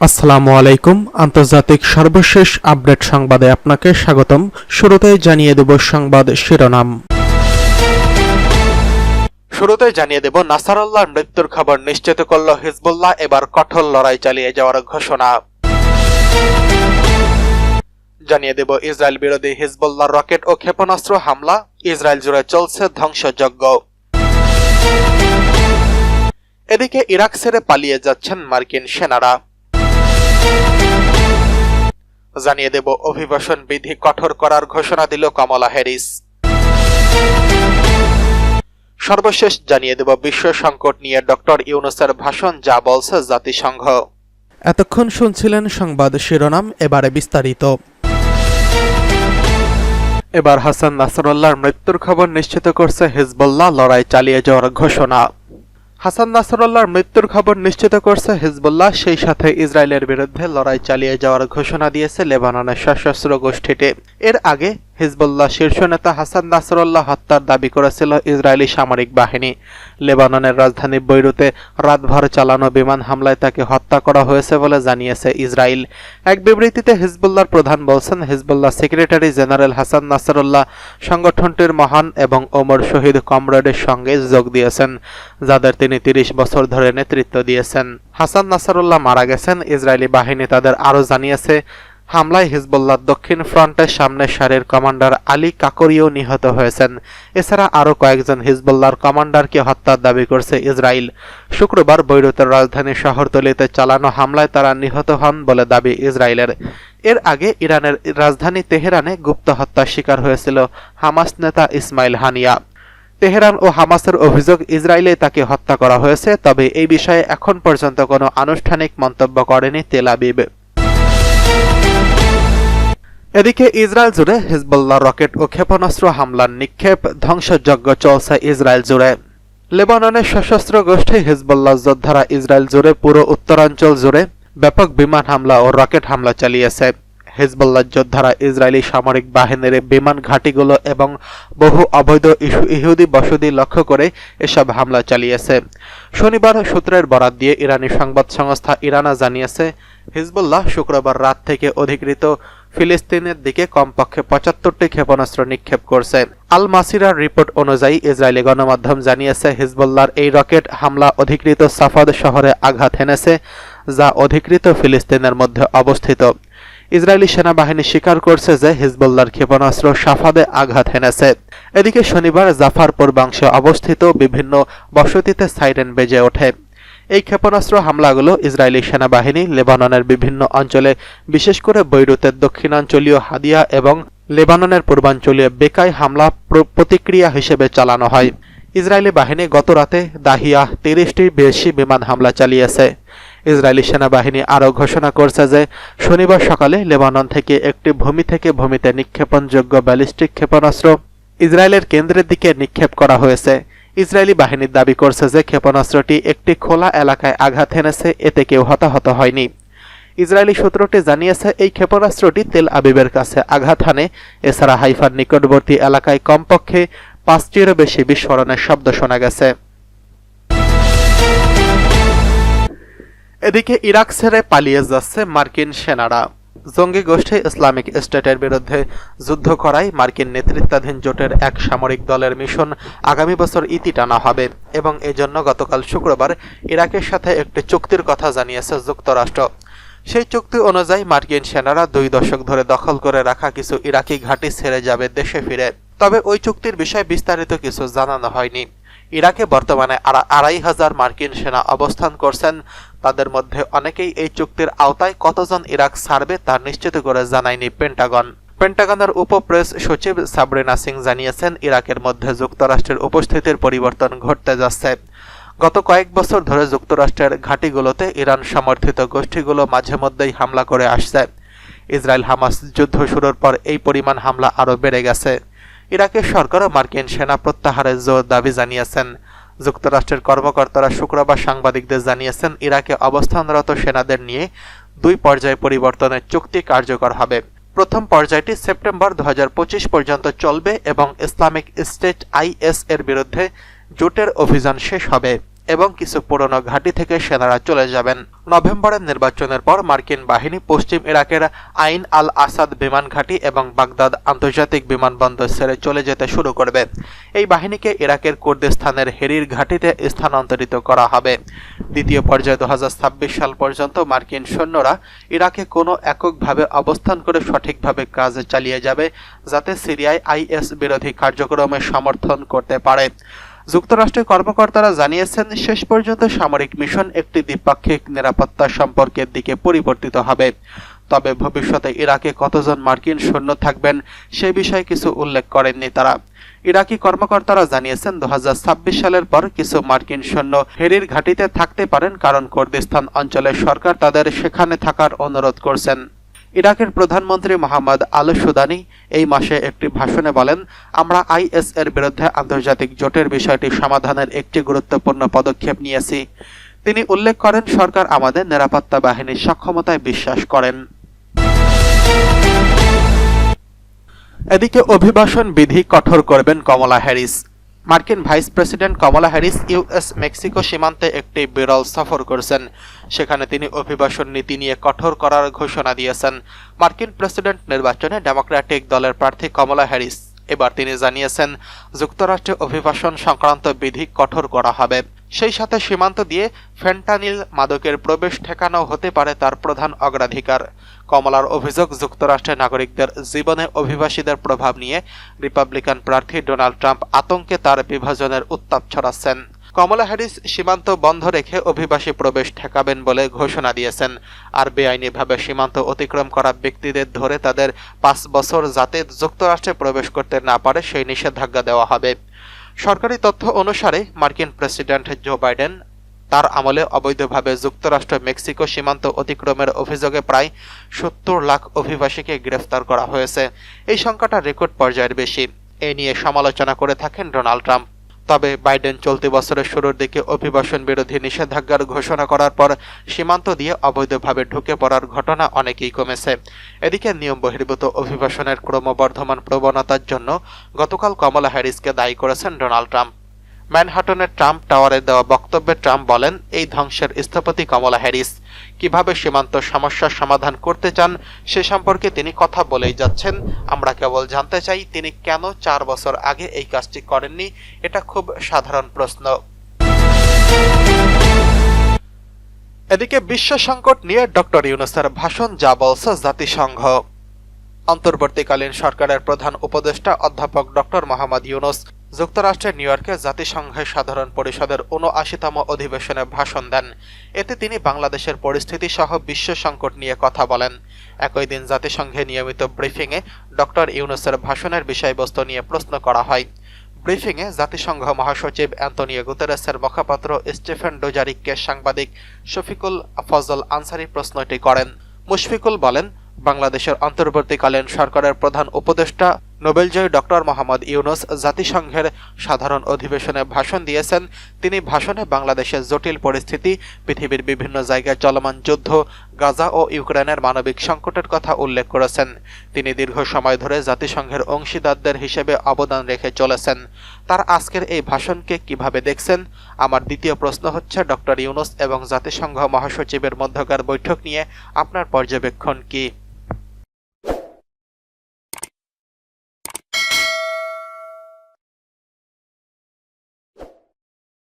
আসসালামু আলাইকুম। আন্তর্জাতিক সর্বশেষ আপডেট সংবাদে আপনাকে স্বাগতম। শুরুতেই জানিয়ে দেব সংবাদ শিরোনাম। শুরুতেই জানিয়ে দেব নাসারুল্লাহর মৃত্যুর খবর নিশ্চিত করল হিজবুল্লাহ, এবার কঠোর লড়াই চালিয়ে যাওয়ার ঘোষণা। জানিয়ে দেব ইসরায়েল বিরোধী হিজবুল্লাহর রকেট ও ক্ষেপণাস্ত্র হামলা, ইসরায়েল জুড়ে চলছে ধ্বংসযজ্ঞ। এদিকে ইরাক ছেড়ে পালিয়ে যাচ্ছেন মার্কিন সেনারা। জানিয়ে দেব অভিবাসন বিধি কঠোর করার ঘোষণা দিল কমলা হ্যারিস। সর্বশেষ জানিয়ে দেব বিশ্ব সংকট নিয়ে ডক্টর ইউনূসের ভাষণ, যা বলছে জাতিসংঘ। এতক্ষণ শুনছিলেন সংবাদ শিরোনাম, এবারে বিস্তারিত। এবার হাসান নাসরুল্লাহর মৃত্যুর খবর নিশ্চিত করছে হিজবুল্লাহ, লড়াই চালিয়ে যাওয়ার ঘোষণা। হাসান নাসরুল্লাহর মৃত্যুর খবর নিশ্চিত করছে হিজবুল্লাহ, সেই সাথে ইসরায়েলের বিরুদ্ধে লড়াই চালিয়ে যাওয়ার ঘোষণা দিয়েছে লেবাননের সশস্ত্র গোষ্ঠীটি। এর আগে হিজবুল্লাহ শীর্ষ নেতা হাসান নাসরুল্লাহ হত্যার দাবি করেছিল ইসরায়েলি সামরিক বাহিনী। লেবাননের রাজধানী বৈরুতে রাতভর চালানো বিমান হামলায় তাকে হত্যা করা হয়েছে বলে জানিয়েছে ইসরায়েল। এক বিবৃতিতে হিজবুল্লাহর প্রধান বলছেন, Hezbollah secretary general Hasan Nasrullah সংগঠনটির মহান এবং ওমর শহীদ কমরেডের সঙ্গে যোগ দিয়েছেন, যাদের তিনি 30 বছর ধরে নেতৃত্ব দিয়েছেন। হাসান নাসরুল্লাহ মারা গেছেন। ইসরায়েলি বাহিনী তাদের আরও জানিয়েছে, হামলায় হিজবুল্লাহর দক্ষিণ ফ্রন্টের সামনের সারির কমান্ডার আলী কাকরিও নিহত হয়েছেন। এছাড়া আরও কয়েকজন হিজবুল্লাহর কমান্ডারকে হত্যার দাবি করছে ইসরায়েল। শুক্রবার বৈরুতের রাজধানী শহরতলিতে চালানো হামলায় তারা নিহত হন বলে দাবি ইসরায়েলের। এর আগে ইরানের রাজধানী তেহরানে গুপ্ত হত্যার শিকার হয়েছিল হামাস নেতা ইসমাইল হানিয়া। তেহরান ও হামাসের অভিযোগ, ইসরায়েলে তাকে হত্যা করা হয়েছে, তবে এই বিষয়ে এখন পর্যন্ত কোনো আনুষ্ঠানিক মন্তব্য করেনি তেল আবিব। এদিকে ইসরায়েল জুড়ে হিজবুল্লাহ রকেট ও ক্ষেপণাস্ত্র হামলার নিক্ষেপ, ধ্বংসযজ্ঞ চলছে ইসরায়েল জুড়ে। লেবাননের সশস্ত্র গোষ্ঠী হিজবুল্লাহ যোদ্ধারা ইসরায়েল জুড়ে পুরো উত্তরাঞ্চল জুড়ে ব্যাপক বিমান হামলা ও রকেট হামলা চালিয়েছে। হিজবুল্লাহ যোদ্ধারা ইসরায়েলি সামরিক বাহিনীর বিমান ঘাঁটিগুলো এবং বহু অবৈধ ইহুদি বসতি লক্ষ্য করে এসব হামলা চালিয়েছে। শনিবার সূত্রের বরাত দিয়ে ইরানি সংবাদ সংস্থা ইরানা জানিয়েছে, হিজবুল্লাহ শুক্রবার রাত থেকে অধিকৃত ফিলিস্তিনের দিকে কমপক্ষে 75টি ক্ষেপণাস্ত্র নিক্ষেপ করছে। আল মাসিরার রিপোর্ট অনুযায়ী ইসরায়েলি গণমাধ্যম জানিয়েছে, হিজবুল্লাহর এই রকেট হামলা অধিকৃত সাফাদ শহরে আঘাত হেনেছে, যা অধিকৃত ফিলিস্তিনের মধ্যে অবস্থিত। ইসরায়েলি সেনাবাহিনী স্বীকার করছে যে হিজবুল্লাহর ক্ষেপণাস্ত্র সাফাদে আঘাত হেনেছে। এদিকে শনিবার জাফার পূর্বাংশে অবস্থিত বিভিন্ন বসতিতে সাইরেন বেজে ওঠে। এই ক্ষেপণাস্ত্র হামলাগুলো ইসরায়েলি সেনাবাহিনী লেবাননের বিভিন্ন অঞ্চলে, বিশেষ করে বৈরুতের দক্ষিণাঞ্চলীয় হাদিয়া এবং লেবাননের পূর্বাঞ্চলীয় বেকায় হামলা প্রতিক্রিয়া হিসেবে চালানো হয়। ইসরায়েলি বাহিনী গত রাতে দাহিয়া 30টির বেশি বিমান হামলা চালিয়েছে। ইসরায়েলি সেনাবাহিনী আরও ঘোষণা করছে যে শনিবার সকালে লেবানন থেকে একটি ভূমি থেকে ভূমিতে নিক্ষেপণযোগ্য ব্যালিস্টিক ক্ষেপণাস্ত্র ইসরায়েলের কেন্দ্রের দিকে নিক্ষেপ করা হয়েছে। ইসরায়েলি বাহিনীর দাবি করছে যে ক্ষেপণাস্ত্রটি একটি খোলা এলাকায় আঘাত হেনেছে, এতে কেউ হতাহত হয়নি। ইসরায়েলি সূত্রটি জানিয়েছে, এই ক্ষেপণাস্ত্রটি তেল আবিবের কাছে আঘাত হানে। এছাড়া হাইফার নিকটবর্তী এলাকায় কমপক্ষে 5টিরও বেশি বিস্ফোরণের শব্দ শোনা গেছে। এদিকে ইরাক ছেড়ে পালিয়ে যাচ্ছে মার্কিন সেনারা। জঙ্গি গোষ্ঠী ইসলামিক স্টেটের বিরুদ্ধে যুদ্ধ করায় মার্কিন নেতৃত্বাধীন জোটের এক সামরিক দলের মিশন আগামী বছর ইতি টানা হবে এবং এজন্য গতকাল শুক্রবার ইরাকের সাথে একটি চুক্তির কথা জানিয়েছে যুক্তরাষ্ট্র। সেই চুক্তি অনুযায়ী মার্কিন সেনারা 2 দশক ধরে দখল করে রাখা কিছু ইরাকি ঘাঁটি ছেড়ে যাবে দেশে ফিরে। তবে ওই চুক্তির বিষয়ে বিস্তারিত কিছু জানানো হয়নি। ইরাকে বর্তমানে 2500 মার্কিন সেনা অবস্থান করছেন। তাদের মধ্যে অনেকেই এই চুক্তির আওতায়। কতজন ইরাক ছাড়বে তা নিশ্চিত করে জানায়নি পেন্টাগন। পেন্টাগনের উপপ্রেস সচিব সাবরিনা সিং জানিয়েছেন, ইরাকের মধ্যে যুক্তরাষ্ট্রের উপস্থিতির পরিবর্তন ঘটতে যাচ্ছে। গত কয়েক বছর ধরে যুক্তরাষ্ট্রের ঘাঁটিগুলোতে ইরান সমর্থিত গোষ্ঠীগুলো মাঝে মধ্যেই হামলা করে আসছে। ইসরায়েল হামাস যুদ্ধ শুরুর পর এই পরিমাণ হামলা আরও বেড়ে গেছে। ইরাকের সরকারও মার্কিন সেনা প্রত্যাহারের জোর দাবি জানিয়েছেন। যুক্তরাষ্ট্রের কর্মকর্তারা শুক্রবার সাংবাদিকদের জানিয়েছেন, ইরাকে অবস্থানরত সেনাদের নিয়ে 2 পর্যায়ে পরিবর্তনের চুক্তি কার্যকর হবে। প্রথম পর্যায়টি সেপ্টেম্বর 2025 পর্যন্ত চলবে এবং ইসলামিক স্টেট আইএস এর বিরুদ্ধে জোটের অভিযান শেষ হবে এবং কিছু পুরনো ঘাঁটি থেকে সেনারা চলে যাবেন। নভেম্বরের নির্বাচনের পর মার্কিন বাহিনী পশ্চিম ইরাকের আইন আল আসাদ বিমান ঘাঁটি এবং বাগদাদ আন্তর্জাতিক বিমানবন্দর ছেড়ে চলে যেতে শুরু করবে। এই বাহিনীকে ইরাকের কুর্দিস্তানের হেরির ঘাঁটিতে স্থানান্তরিত করা হবে। দ্বিতীয় পর্যায়ে 2026 সাল পর্যন্ত মার্কিন সৈন্যরা ইরাকে কোনো এককভাবে অবস্থান করে সঠিকভাবে কাজ চালিয়ে যাবে, যাতে সিরিয়ায় আইএস বিরোধী কার্যক্রমে সমর্থন করতে পারে। যুক্তরাষ্ট্রের কর্মকর্তারা জানিয়েছেন, শেষ পর্যন্ত সামরিক মিশন একটি দ্বিপাক্ষিক নিরাপত্তা সম্পর্কের দিকে পরিবর্তিত হবে। তবে ভবিষ্যতে ইরাকে কতজন মার্কিন সৈন্য থাকবেন সে বিষয়ে কিছু উল্লেখ করেননি তারা। ইরাকি কর্মকর্তারা জানিয়েছেন, 2026 সালের পর কিছু মার্কিন সৈন্য হেরির ঘাঁটিতে থাকতে পারেন, কারণ কুর্দিস্তান অঞ্চলের সরকার তাদের সেখানে থাকার অনুরোধ করছেন। ইরাকের প্রধানমন্ত্রী মোহাম্মদ আল সুদানি এই মাসে একটি ভাষণে বলেন, আমরা আইএস এর বিরুদ্ধে আন্তর্জাতিক জোটের বিষয়টি সমাধানের একটি গুরুত্বপূর্ণ পদক্ষেপ নিয়েছি। তিনি উল্লেখ করেন, সরকার আমাদের নিরাপত্তা বাহিনীর সক্ষমতায় বিশ্বাস করেন। এদিকে অভিবাসন বিধি কঠোর করবেন কমলা হ্যারিস। মার্কিন ভাইস প্রেসিডেন্ট কমলা হ্যারিস ইউএস মেক্সিকো সীমান্তে একটি বিরল সফর করেছেন। সেখানে তিনি অভিবাসন নীতি নিয়ে কঠোর করার ঘোষণা দিয়েছেন। মার্কিন প্রেসিডেন্ট নির্বাচনে ডেমোক্র্যাটিক দলের প্রার্থী কমলা হ্যারিস এবার তিনি জানিয়েছেন, যুক্তরাষ্ট্রে অভিবাসন সংক্রান্ত বিধি কঠোর করা হবে। সেই সাথে সীমান্ত দিয়ে ফেন্টানিল মাদকের প্রবেশ ঠেকানো হতে পারে তার প্রধান অগ্রাধিকার। কমলার অভিযোগ, যুক্তরাষ্ট্রের নাগরিকদের জীবনে অভিবাসীদের প্রভাব নিয়ে রিপাবলিকান প্রার্থী ডোনাল্ড ট্রাম্প আতঙ্কে তার বিভাজনের উত্তাপ ছড়াচ্ছেন। কমলা হ্যারিস সীমান্ত বন্ধ রেখে অভিবাসী প্রবেশ ঠেকাবেন বলে ঘোষণা দিয়েছেন। আর বেআইনিভাবে সীমান্ত অতিক্রম করা ব্যক্তিদের ধরে তাদের 5 বছর যাতে যুক্তরাষ্ট্রে প্রবেশ করতে না পারে সেই নিষেধাজ্ঞা দেওয়া হবে। সরকারি তথ্য অনুসারে মার্কিন প্রেসিডেন্ট জো বাইডেন তার আমলে অবৈধভাবে যুক্তরাষ্ট্র মেক্সিকো সীমান্ত অতিক্রমের অভিযোগে প্রায় 70 লাখ অভিবাসীকে গ্রেফতার করা হয়েছে। এই সংখ্যাটা রেকর্ড পর্যায়ের বেশি। এ নিয়ে সমালোচনা করে থাকেন ডোনাল্ড ট্রাম্প। তবে বাইডেন চলতি বছরের শুরুর দিকে অভিবাসন বিরোধী নিষেধাজ্ঞার ঘোষণা করার পর সীমান্ত দিয়ে অবৈধভাবে ঢুকে পড়ার ঘটনা অনেকেই কমেছে। এদিকে নিয়ম বহির্ভূত অভিবাসনের ক্রমবর্ধমান প্রবণতার জন্য গতকাল কমলা হ্যারিসকে দায়ী করেছেন ডোনাল্ড ট্রাম্প। ম্যানহাটনের ট্রাম্প টাওয়ারে দেওয়া বক্তব্যে ট্রাম্প বলেন, এই ধ্বংসের স্থপতি কমলা হ্যারিস। কিভাবে সীমান্ত সমস্যার সমাধান করতে চান সে সম্পর্কে তিনি কথা বলেই যাচ্ছেন। আমরা কেবল জানতে চাই তিনি কেন 4 বছর আগে এই কাজটি করেননি। এটা খুব সাধারণ প্রশ্ন। এদিকে বিশ্ব সংকট নিয়ে ডক্টর ইউনূসের ভাষণ, যা বলছে জাতিসংঘ। অন্তর্বর্তীকালীন সরকারের প্রধান উপদেষ্টা অধ্যাপক ডক্টর মোহাম্মদ ইউনূস যুক্তরাষ্ট্রের নিউ ইয়র্কে জাতিসংঘের সাধারণ পরিষদের ৭৯তম অধিবেশনে ভাষণ দেন। এতে তিনি বাংলাদেশের পরিস্থিতি সহ বিশ্ব সংকট নিয়ে কথা বলেন। একই দিন জাতিসংঘে নিয়মিত ব্রিফিংয়ে ডক্টর ইউনূসের ভাষণের বিষয়বস্তু নিয়ে প্রশ্ন করা হয়। ব্রিফিংয়ে জাতিসংঘ মহাসচিব অ্যান্তোনিও গুতেরেসের মুখপাত্র স্টিফেন ডুজারিককে সাংবাদিক শফিকুল ফজল আনসারি প্রশ্নটি করেন। মুশফিকুল বলেন, বাংলাদেশের অন্তর্বর্তীকালীন সরকারের প্রধান উপদেষ্টা নোবেলজয়ী ডক্টর মোহাম্মদ ইউনূস জাতিসংঘের সাধারণ অধিবেশনে ভাষণ দিয়েছেন। তিনি ভাষণে বাংলাদেশের জটিল পরিস্থিতি, পৃথিবীর বিভিন্ন জায়গায় চলমান যুদ্ধ, গাজা ও ইউক্রেনের মানবিক সংকটের কথা উল্লেখ করেছেন। তিনি দীর্ঘ সময় ধরে জাতিসংঘের অংশীদারদের হিসেবে অবদান রেখে চলেছেন। তার আজকের এই ভাষণকে কিভাবে দেখছেন? আমার দ্বিতীয় প্রশ্ন হচ্ছে, ডক্টর ইউনূস এবং জাতিসংঘ মহাসচিবের মধ্যকার বৈঠক নিয়ে আপনার পর্যবেক্ষণ কি?